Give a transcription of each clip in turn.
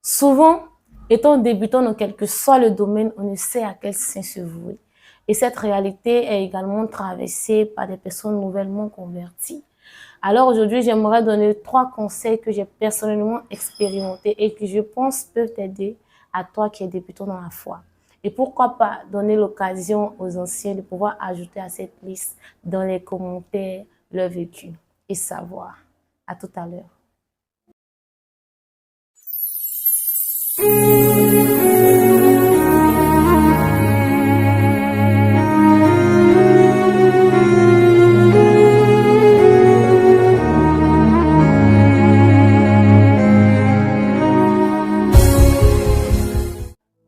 Souvent, étant débutant dans quel que soit le domaine, on ne sait à quel sein se vouer. Et cette réalité est également traversée par des personnes nouvellement converties. Alors aujourd'hui, j'aimerais donner 3 conseils que j'ai personnellement expérimentés et que je pense peuvent t'aider à toi qui es débutant dans la foi. Et pourquoi pas donner l'occasion aux anciens de pouvoir ajouter à cette liste dans les commentaires leur vécu et savoir. À tout à l'heure.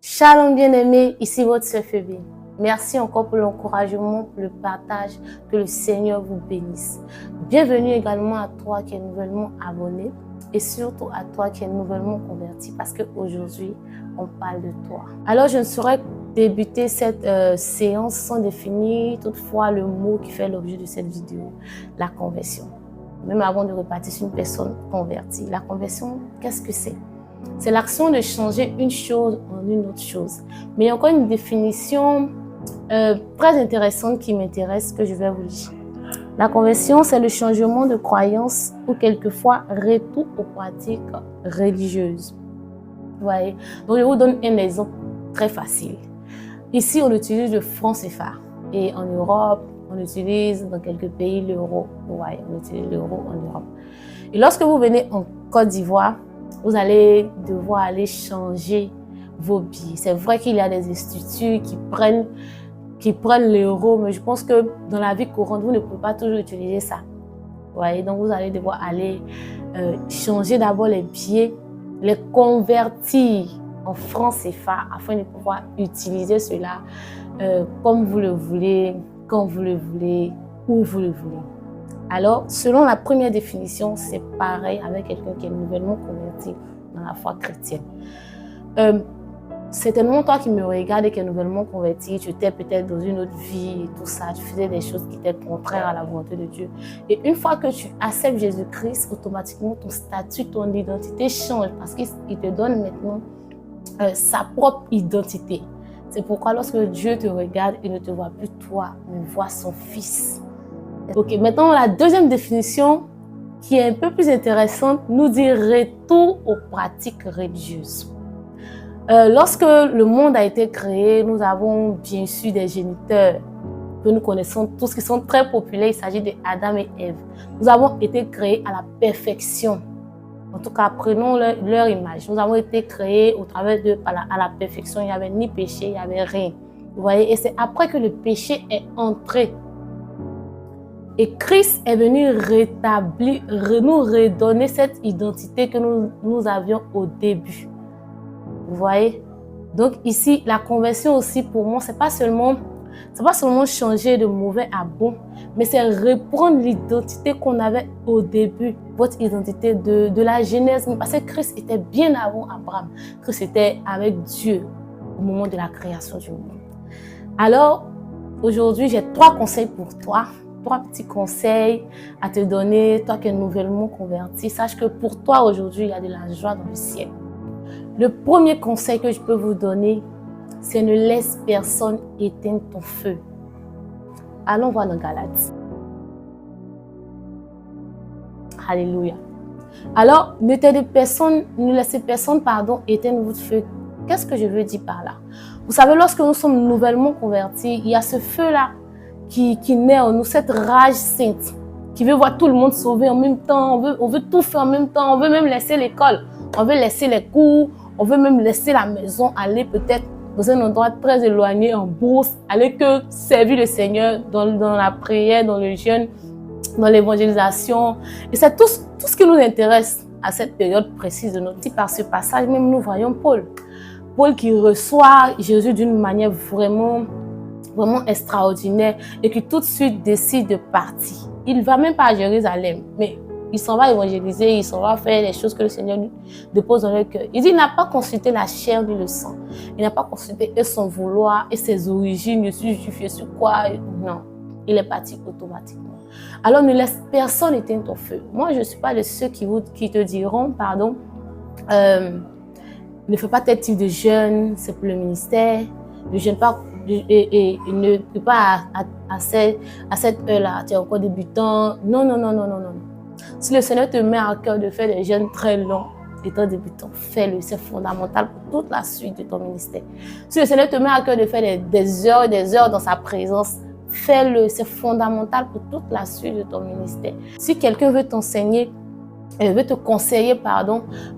Shalom bien-aimé, ici votre sœur Phébé. Merci encore pour l'encouragement, pour le partage, que le Seigneur vous bénisse. Bienvenue également à toi qui es nouvellement abonné et surtout à toi qui es nouvellement converti parce qu'aujourd'hui, on parle de toi. Alors, je ne saurais débuter cette séance sans définir toutefois le mot qui fait l'objet de cette vidéo, la conversion. Même avant de repartir sur une personne convertie, la conversion, qu'est-ce que c'est? C'est l'action de changer une chose en une autre chose. Mais il y a encore une définition très intéressante qui m'intéresse, que je vais vous dire. La conversion, c'est le changement de croyance ou quelquefois retour aux pratiques religieuses. Vous voyez? Donc, je vous donne un exemple très facile. Ici, on utilise le franc CFA. Et en Europe, on utilise dans quelques pays l'euro. Vous voyez, on utilise l'euro en Europe. Et lorsque vous venez en Côte d'Ivoire, vous allez devoir aller changer vos billets. C'est vrai qu'il y a des instituts qui prennent l'euro, mais je pense que dans la vie courante, vous ne pouvez pas toujours utiliser ça. Vous voyez, donc vous allez devoir aller changer d'abord les billets, les convertir en francs CFA afin de pouvoir utiliser cela comme vous le voulez, quand vous le voulez, où vous le voulez. Alors, selon la première définition, c'est pareil avec quelqu'un qui est nouvellement converti dans la foi chrétienne. Certainement, toi qui me regardes et qui est nouvellement converti, tu étais peut-être dans une autre vie et tout ça, tu faisais des choses qui étaient contraires à la volonté de Dieu. Et une fois que tu acceptes Jésus-Christ, automatiquement, ton statut, ton identité change parce qu'il te donne maintenant sa propre identité. C'est pourquoi lorsque Dieu te regarde, il ne te voit plus toi, mais voit son Fils. Ok, maintenant la deuxième définition qui est un peu plus intéressante nous dit retour aux pratiques religieuses. Lorsque le monde a été créé, nous avons bien sûr des géniteurs que nous connaissons tous qui sont très populaires. Il s'agit de Adam et Ève. Nous avons été créés à la perfection. En tout cas, prenons leur image. Nous avons été créés au travers d'eux à la perfection. Il n'y avait ni péché, il n'y avait rien. Vous voyez, et c'est après que le péché est entré. Et Christ est venu rétablir, nous redonner cette identité que nous avions au début. Vous voyez? Donc ici, la conversion aussi pour moi, c'est pas seulement changer de mauvais à bon, mais c'est reprendre l'identité qu'on avait au début, votre identité de la Genèse. Parce que Christ était bien avant Abraham. Christ était avec Dieu au moment de la création du monde. Alors, aujourd'hui, j'ai 3 conseils pour toi. 3 petits conseils à te donner, toi qui es nouvellement converti. Sache que pour toi aujourd'hui, il y a de la joie dans le ciel. Le premier conseil que je peux vous donner, c'est ne laisse personne éteindre ton feu. Allons voir dans Galates. Alléluia. Alors, ne laissez personne éteindre votre feu. Qu'est-ce que je veux dire par là? Vous savez, lorsque nous sommes nouvellement convertis, il y a ce feu-là qui naît en nous, cette rage sainte, qui veut voir tout le monde sauver en même temps, on veut tout faire en même temps, on veut même laisser l'école, on veut laisser les cours, on veut même laisser la maison, aller peut-être dans un endroit très éloigné, en bourse, aller que servir le Seigneur dans la prière, dans le jeûne, dans l'évangélisation. Et c'est tout ce qui nous intéresse à cette période précise de notre vie. Par ce passage, même nous voyons Paul. Paul qui reçoit Jésus d'une manière vraiment extraordinaire et qui tout de suite décide de partir. Il ne va même pas à Jérusalem, mais il s'en va évangéliser, il s'en va faire les choses que le Seigneur lui dépose dans le cœur. Il dit, il n'a pas consulté la chair ni le sang. Il n'a pas consulté son vouloir et ses origines, je suis justifié sur quoi. Non, il est parti automatiquement. Alors ne laisse personne éteindre ton feu. Moi, je ne suis pas de ceux qui te diront, ne fais pas tel type de jeûne, c'est pour le ministère. Ne jeûne pas et ne prie pas à cette heure-là, tu es encore débutant. Non, non, non, non, non, non. Si le Seigneur te met à cœur de faire des jeûnes très longs, étant débutant, fais-le, c'est fondamental pour toute la suite de ton ministère. Si le Seigneur te met à cœur de faire des heures et des heures dans sa présence, fais-le, c'est fondamental pour toute la suite de ton ministère. Si quelqu'un veut t'enseigner, veut te conseiller, par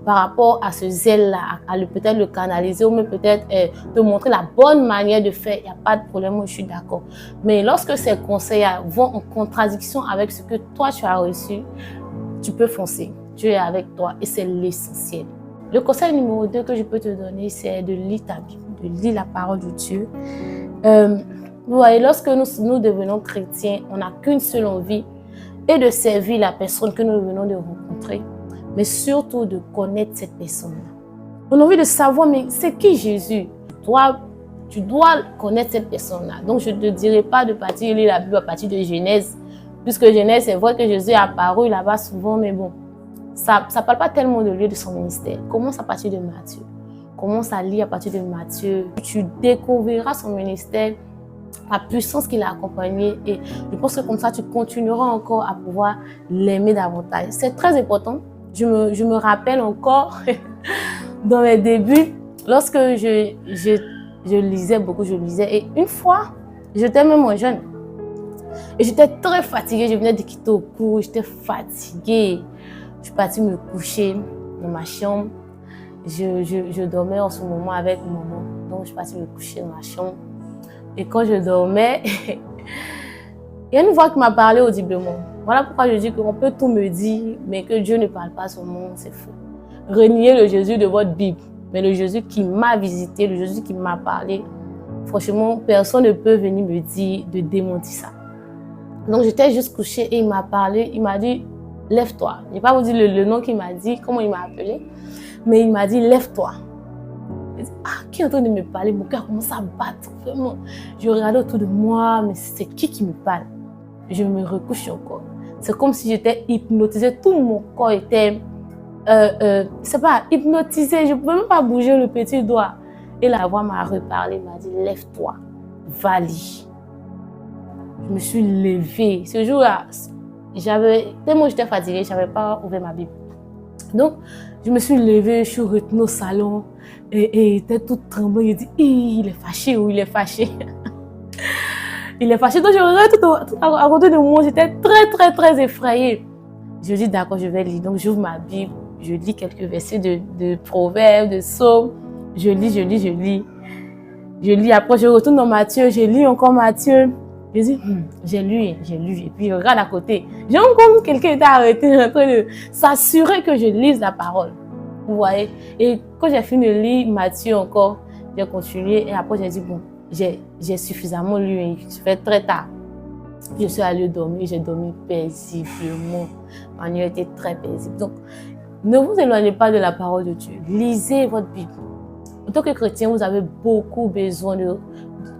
rapport à ce zèle-là, à peut-être le canaliser ou même peut-être te montrer la bonne manière de faire, il n'y a pas de problème, moi je suis d'accord. Mais lorsque ces conseils vont en contradiction avec ce que toi tu as reçu, tu peux foncer. Dieu est avec toi et c'est l'essentiel. Le conseil numéro 2 que je peux te donner, c'est de lire ta Bible, de lire la parole de Dieu. Vous voyez, lorsque nous devenons chrétiens, on n'a qu'une seule envie, et de servir la personne que nous venons de rencontrer, mais surtout de connaître cette personne-là. On a envie de savoir, mais c'est qui Jésus? Tu dois connaître cette personne-là. Donc, je ne te dirai pas de partir lire la Bible à partir de Genèse, puisque Genèse, c'est vrai que Jésus est apparu là-bas souvent, mais bon, ça ne parle pas tellement de lui, de son ministère. Commence à partir de Matthieu. Commence à lire à partir de Matthieu. Tu découvriras son ministère, la puissance qui l'a accompagné, et je pense que comme ça tu continueras encore à pouvoir l'aimer davantage. C'est très important. Je me rappelle encore dans mes débuts, lorsque je lisais beaucoup, et une fois j'étais même en jeûne et j'étais très fatiguée. Je venais de quitter au cours, j'étais fatiguée. Je suis partie me coucher dans ma chambre. Je dormais en ce moment avec maman, donc je suis partie me coucher dans ma chambre. Et quand je dormais, il y a une voix qui m'a parlé audiblement. Voilà pourquoi je dis qu'on peut tout me dire, mais que Dieu ne parle pas son nom, c'est faux. Reniez le Jésus de votre Bible, mais le Jésus qui m'a visité, le Jésus qui m'a parlé, franchement, personne ne peut venir me dire de démentir ça. Donc j'étais juste couchée et il m'a parlé, il m'a dit, lève-toi. Je ne vais pas vous dire le nom qu'il m'a dit, comment il m'a appelé, mais il m'a dit, lève-toi. Qui est en train de me parler? Mon cœur commence à battre, vraiment. Je regardais autour de moi, mais c'est qui me parle? Je me recouche encore. C'est comme si j'étais hypnotisée. Tout mon corps était, c'est pas hypnotisé. Je ne pouvais même pas bouger le petit doigt. Et la voix m'a reparlé, m'a dit, lève-toi, va lire. Je me suis levée. Ce jour-là, tellement j'étais fatiguée, je n'avais pas ouvert ma Bible. Donc, je me suis levée, je suis retournée au salon et il était tout tremblant. Il dit, il est fâché ou il est fâché. Il est fâché. Donc, je regarde tout à côté de moi. J'étais très, très, très effrayée. Je dis, d'accord, je vais lire. Donc, j'ouvre ma Bible. Je lis quelques versets de proverbes, de psaumes. Je lis. Après, je retourne dans Matthieu. Je lis encore Matthieu. Je dis, j'ai lu. Et puis, je regarde à côté. J'ai comme quelqu'un était arrêté en train de s'assurer que je lise la parole. Vous voyez? Et quand j'ai fini de lire Matthieu encore, j'ai continué. Et après, j'ai dit, bon, j'ai suffisamment lu. Il fait très tard. Je suis allée dormir. J'ai dormi paisiblement. Ma nuit était très paisible. Donc, ne vous éloignez pas de la parole de Dieu. Lisez votre Bible. En tant que chrétien, vous avez beaucoup besoin de...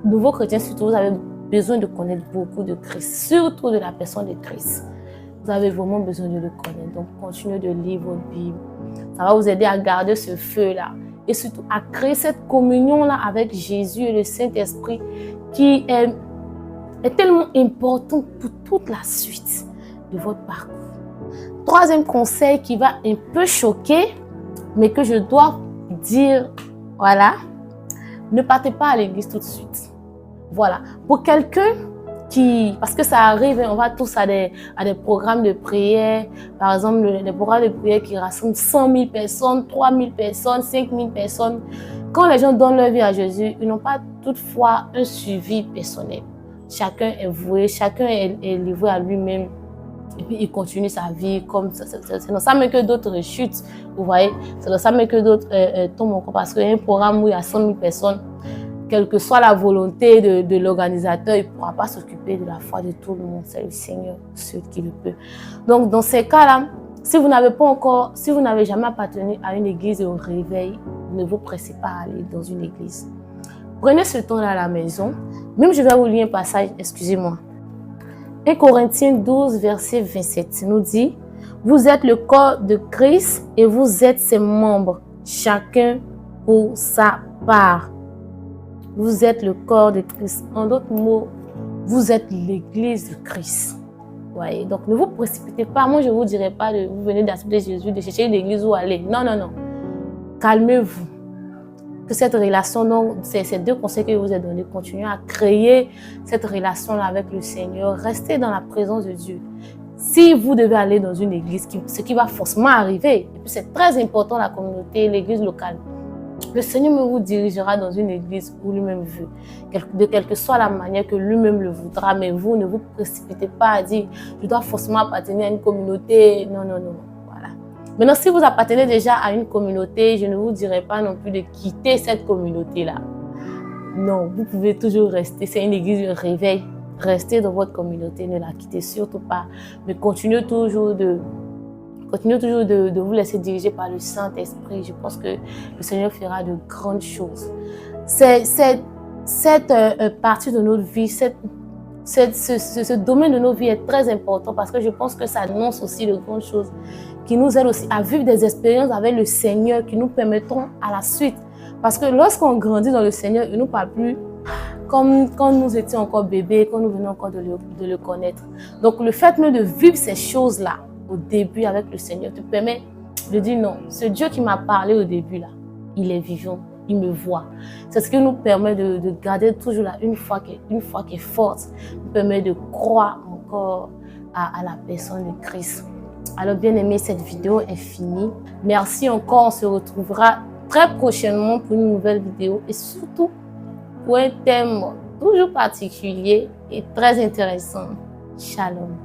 Nouveaux chrétiens, surtout, vous avez besoin de connaître beaucoup de Christ, surtout de la personne de Christ. Vous avez vraiment besoin de le connaître. Donc, continuez de lire votre Bible. Ça va vous aider à garder ce feu-là. Et surtout, à créer cette communion-là avec Jésus et le Saint-Esprit qui est tellement important pour toute la suite de votre parcours. Troisième conseil qui va un peu choquer, mais que je dois dire, voilà, ne partez pas à l'église tout de suite. Voilà. Pour quelqu'un parce que ça arrive, on va tous à des programmes de prière, par exemple, des programmes de prière qui rassemblent 100 000 personnes, 3 000 personnes, 5 000 personnes. Quand les gens donnent leur vie à Jésus, ils n'ont pas toutefois un suivi personnel. Chacun est voué, chacun est livré à lui-même. Et puis, il continue sa vie comme ça. C'est dans ça même que d'autres chutent, vous voyez. C'est dans ça même que d'autres tombent encore. Parce qu'il y a un programme où il y a 100 000 personnes. Quelle que soit la volonté de l'organisateur, il ne pourra pas s'occuper de la foi de tout le monde. C'est le Seigneur, seul qui le peut. Donc, dans ces cas-là, si vous n'avez jamais appartenu à une église au réveil, ne vous pressez pas à aller dans une église. Prenez ce temps-là à la maison. Même je vais vous lire un passage, excusez-moi. 1 Corinthiens 12, verset 27 nous dit, « Vous êtes le corps de Christ et vous êtes ses membres, chacun pour sa part. Vous êtes le corps de Christ. En d'autres mots, vous êtes l'église de Christ. Voyez? Donc, ne vous précipitez pas. Moi, je ne vous dirai pas de vous venir d'accepter Jésus, de chercher une église où aller. Non, non, non. Calmez-vous. Que cette relation, donc, ces deux conseils que je vous ai donnés, continuez à créer cette relation-là avec le Seigneur. Restez dans la présence de Dieu. Si vous devez aller dans une église, ce qui va forcément arriver, et puis c'est très important la communauté, l'église locale, le Seigneur vous dirigera dans une église où lui-même veut, de quelle que soit la manière que lui-même le voudra, mais vous ne vous précipitez pas à dire « je dois forcément appartenir à une communauté ». Non, non, non, voilà. Maintenant, si vous appartenez déjà à une communauté, je ne vous dirai pas non plus de quitter cette communauté-là. Non, vous pouvez toujours rester, c'est une église de réveil. Restez dans votre communauté, ne la quittez surtout pas, mais continuez toujours de vous laisser diriger par le Saint-Esprit. Je pense que le Seigneur fera de grandes choses. Cette partie de notre vie, ce domaine de nos vies est très important parce que je pense que ça annonce aussi de grandes choses qui nous aident aussi à vivre des expériences avec le Seigneur qui nous permettront à la suite. Parce que lorsqu'on grandit dans le Seigneur, il ne nous parle plus comme quand nous étions encore bébés, quand nous venons encore de le connaître. Donc le fait même de vivre ces choses-là au début avec le Seigneur te permet de dire non, ce Dieu qui m'a parlé au début là, il est vivant, il me voit. C'est ce qui nous permet de garder toujours là une foi qui est forte, nous permet de croire encore à la personne de Christ. Alors bien aimé, cette vidéo est finie. Merci encore, on se retrouvera très prochainement pour une nouvelle vidéo et surtout pour un thème toujours particulier et très intéressant. Shalom.